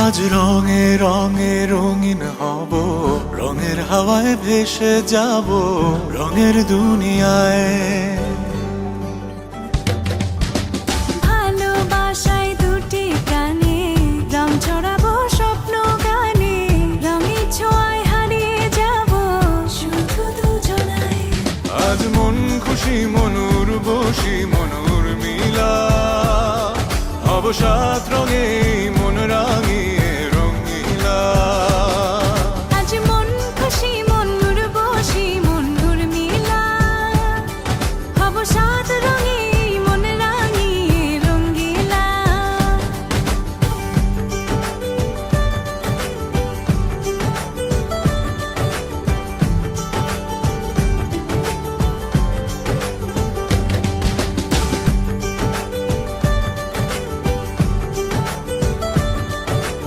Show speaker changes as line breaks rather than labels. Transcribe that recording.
আজ রঙে রঙে রঙিন হব, রঙের হাওয়ায় ভেসে যাব রঙের দুনিয়ায়।
ভালোবাসায় দুটি প্রাণে রং ছড়াবো স্বপ্ন গানে, রঙের ছোঁয়ায় হারিয়ে যাব শুধু দুজনায়।
আজ মন খুশি মনুর বসি মনুর মিলা, হব সাত রঙে